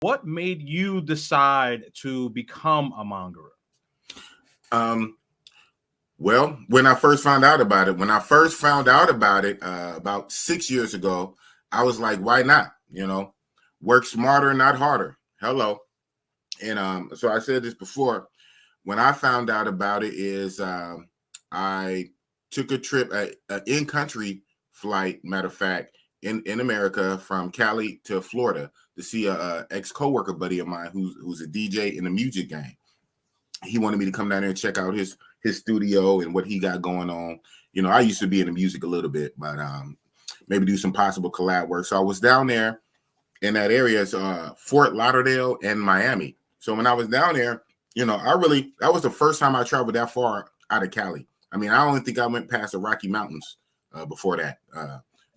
What made you decide to become a mongerer? Um, well, when I first found out about it, about 6 years ago, I was like, why not? Work smarter, not harder. Hello. And so I said this before. When I found out about it is I took a trip, an in-country flight, matter of fact, in America from Cali to Florida to see a ex-coworker buddy of mine who's a DJ in the music game. He wanted me to come down there and check out his studio and what he got going on. I used to be in the music a little bit, but maybe do some possible collab work. So I was down there in that area, Fort Lauderdale and Miami. So when I was down there, that was the first time I traveled that far out of Cali. I mean, I don't think I went past the Rocky Mountains before that.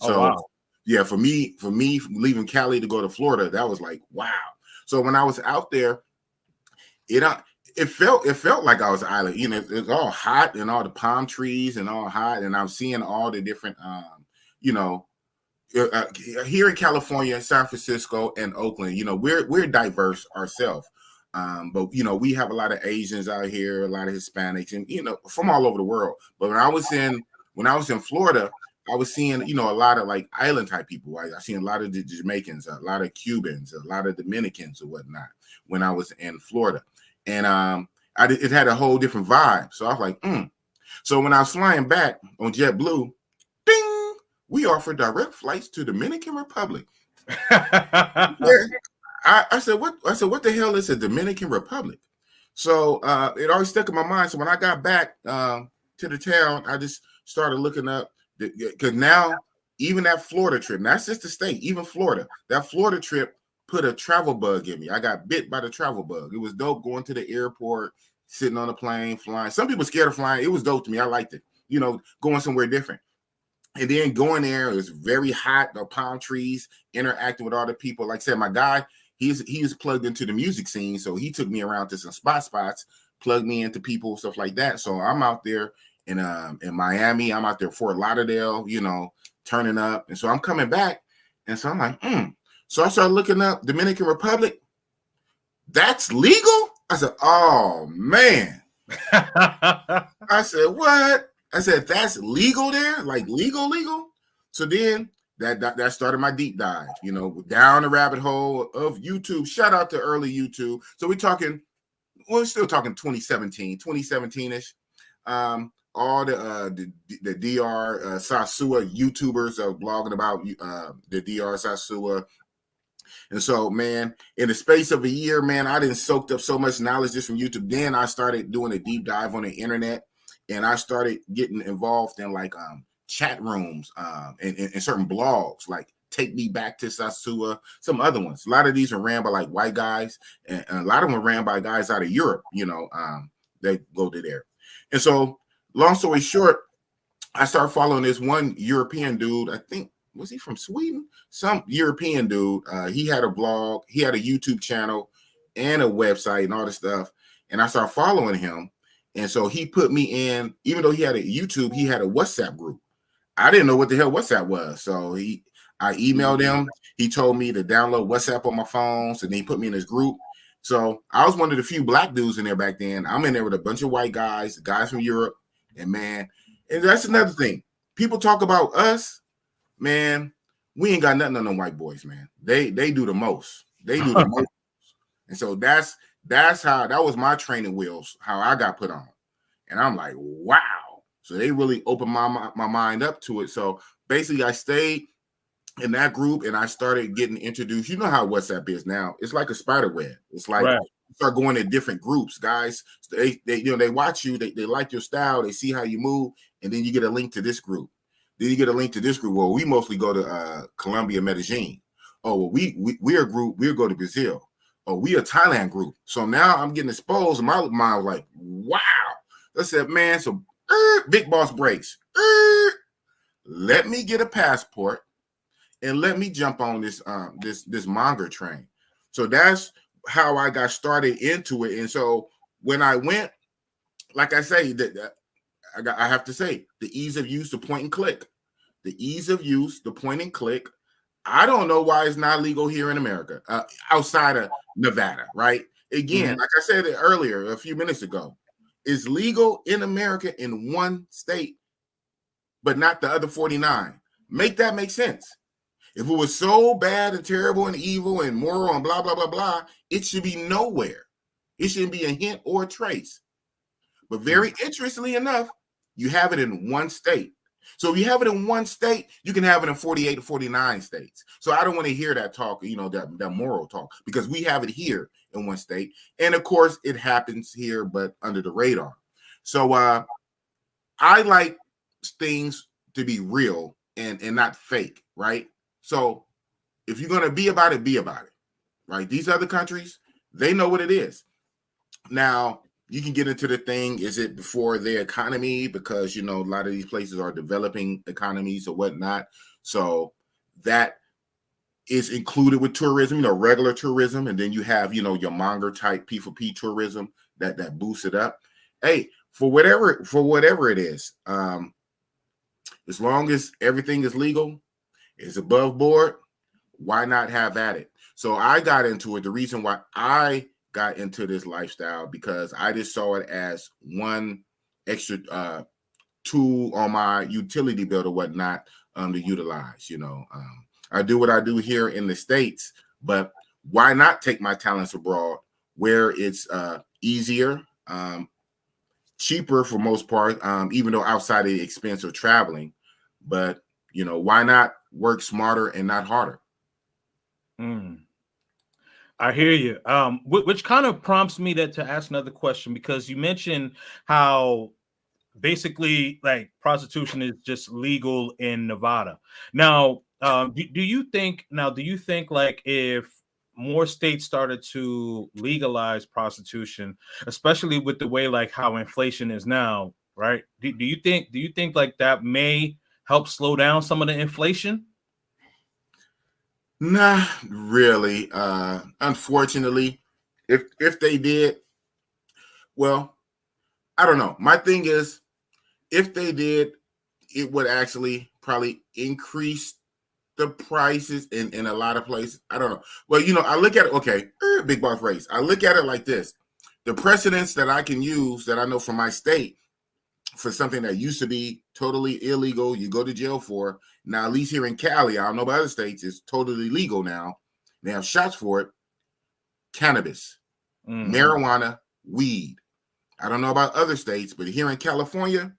Oh, wow. Yeah, for me, leaving Cali to go to Florida, that was like, wow. So when I was out there, it felt like I was island. It was all hot and all the palm trees and all hot, and I'm seeing all the different, here in California, San Francisco, and Oakland. We're diverse ourselves. But we have a lot of Asians out here, a lot of Hispanics, and from all over the world. But when I was in Florida, I was seeing a lot of like island type people. Right? I seen a lot of the Jamaicans, a lot of Cubans, a lot of Dominicans or whatnot when I was in Florida, and it had a whole different vibe. So I was like, So when I was flying back on JetBlue, ding, we offer direct flights to Dominican Republic. Yeah. I said, what the hell is a Dominican Republic? So it always stuck in my mind. So when I got back to the town, I just started looking up, because now even that Florida trip, that's just the state, even Florida, that Florida trip put a travel bug in me. I got bit by the travel bug. It was dope going to the airport, sitting on a plane, flying. Some people scared of flying. It was dope to me. I liked it, going somewhere different. And then going there, it was very hot, the palm trees, interacting with all the people. Like I said, my guy, he's plugged into the music scene, so he took me around to some spots, plugged me into people, stuff like that. So I'm out there in Miami, I'm out there Fort Lauderdale, turning up, and so I'm coming back, and so I'm like, So I started looking up Dominican Republic. That's legal? I said, oh man. I said, what? I said, that's legal there, like legal. So then that started my deep dive, down the rabbit hole of YouTube. Shout out to early YouTube. So we're still talking 2017-ish. All the DR Sosua YouTubers are blogging about the DR Sosua. And so, man, in the space of a year, man, I didn't soaked up so much knowledge just from YouTube. Then I started doing a deep dive on the internet, and I started getting involved in like chat rooms and certain blogs, like Take Me Back to Sosua, some other ones. A lot of these are ran by like white guys, and a lot of them are ran by guys out of Europe, they go to there. And so, long story short, I started following this one European dude, I think, was he from Sweden? Some European dude. He had a blog, he had a YouTube channel and a website and all this stuff. And I started following him. And so he put me in, even though he had a YouTube, he had a WhatsApp group. I didn't know what the hell WhatsApp was. So I emailed him. He told me to download WhatsApp on my phone. So then he put me in his group. So I was one of the few black dudes in there back then. I'm in there with a bunch of white guys from Europe. And man, and that's another thing. People talk about us. Man, we ain't got nothing on them white boys, man. They do the most. They do the most. And so that's how, that was my training wheels, how I got put on. And I'm like, wow. So they really opened my mind up to it. So basically I stayed in that group and I started getting introduced. You know how WhatsApp is now. It's like a spider web. It's like you start going to different groups, guys. They watch you, they like your style, they see how you move, and then you get a link to this group. Then you get a link to this group. Well, we mostly go to Colombia, Medellin. Oh, well, we're a group. We'll go to Brazil. Oh, we a Thailand group. So now I'm getting exposed. And my mind was like, wow. I said, man, so big boss breaks. Let me get a passport and let me jump on this manga train. So that's how I got started into it. And so when I went, like I say, I have to say, the ease of use, the point and click. The ease of use, the point and click. I don't know why it's not legal here in America, outside of Nevada, right? Again, like I said earlier, a few minutes ago, it's legal in America in one state, but not the other 49. Make that make sense. If it was so bad and terrible and evil and moral and blah, blah, blah, blah, it should be nowhere. It shouldn't be a hint or a trace. But very interestingly enough, you have it in one state. So if you have it in one state, you can have it in 48 to 49 states. So I don't want to hear that talk, that moral talk, because we have it here in one state. And of course, it happens here, but under the radar. So I like things to be real and not fake, right? So if you're going to be about it, right? These other countries, they know what it is. Now, you can get into the thing, is it for their economy? Because, a lot of these places are developing economies or whatnot. So that is included with tourism, regular tourism. And then you have, your monger type P4P tourism that boosts it up. Hey, for whatever it is, as long as everything is legal, is above board, why not have at it? So I got into it. The reason why I got into this lifestyle, because I just saw it as one extra tool on my utility bill or whatnot to utilize. I do what I do here in the States, but why not take my talents abroad where it's easier, cheaper for most part, even though outside of the expense of traveling. But why not work smarter and not harder? I hear you. Which kind of prompts me to ask another question, because you mentioned how basically like prostitution is just legal in Nevada. Now, do you think like if more states started to legalize prostitution, especially with the way like how inflation is now, right? Do you think like that may help slow down some of the inflation? Nah, really. Unfortunately, if they did, well, I don't know. My thing is, if they did, it would actually probably increase the prices in a lot of places. I don't know. Well, I look at it, okay, Big Boss Race. I look at it like this. The precedents that I can use that I know from my state for something that used to be totally illegal, you go to jail for. Now, at least here in Cali, I don't know about other states, it's totally legal now. They have shots for it. Cannabis, marijuana, weed. I don't know about other states, but here in California,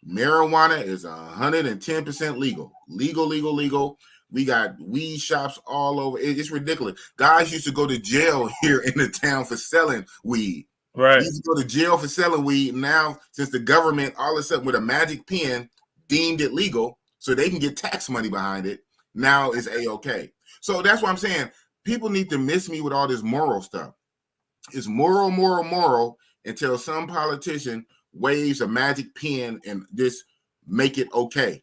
marijuana is 110% legal. Legal. We got weed shops all over. It's ridiculous. Guys used to go to jail here in the town for selling weed. Right. You used to go to jail for selling weed. Now, since the government all of a sudden with a magic pen deemed it legal so they can get tax money behind it, now it's A-okay. So that's what I'm saying. People need to miss me with all this moral stuff. It's moral until some politician waves a magic pen and just make it okay.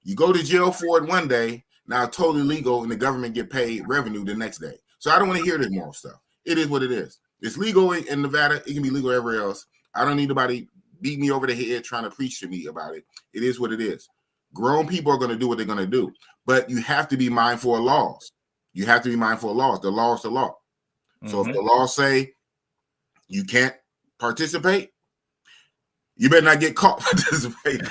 You go to jail for it one day, now it's totally legal, and the government get paid revenue the next day. So I don't want to hear this moral stuff. It is what it is. It's legal in Nevada. It can be legal everywhere else. I don't need anybody beat me over the head trying to preach to me about it. It is what it is. Grown people are going to do what they're going to do. But you have to be mindful of laws. The law is the law. So if the laws say you can't participate, you better not get caught participating.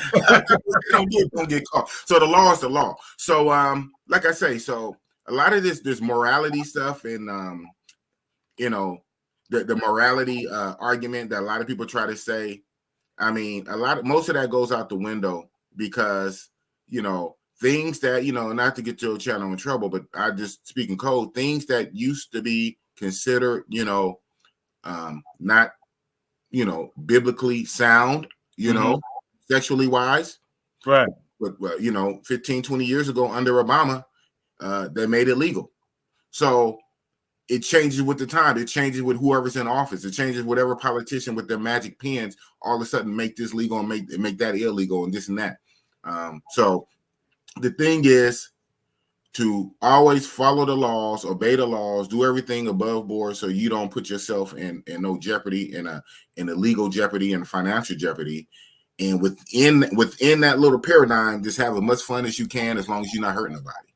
don't get caught. So the law is the law. So like I say, so a lot of this morality stuff and the morality argument that a lot of people try to say, I mean, most of that goes out the window because things that not to get your channel in trouble, but I just speak in code, things that used to be considered not biblically sound, sexually wise, right? But 15, 20 years ago under Obama, they made it legal. So it changes with the time. It changes with whoever's in office. It changes whatever politician with their magic pens all of a sudden make this legal and make that illegal and this and that. So the thing is to always follow the laws, obey the laws, do everything above board so you don't put yourself in no jeopardy, in a legal jeopardy and financial jeopardy. And within that little paradigm, just have as much fun as you can as long as you're not hurting nobody.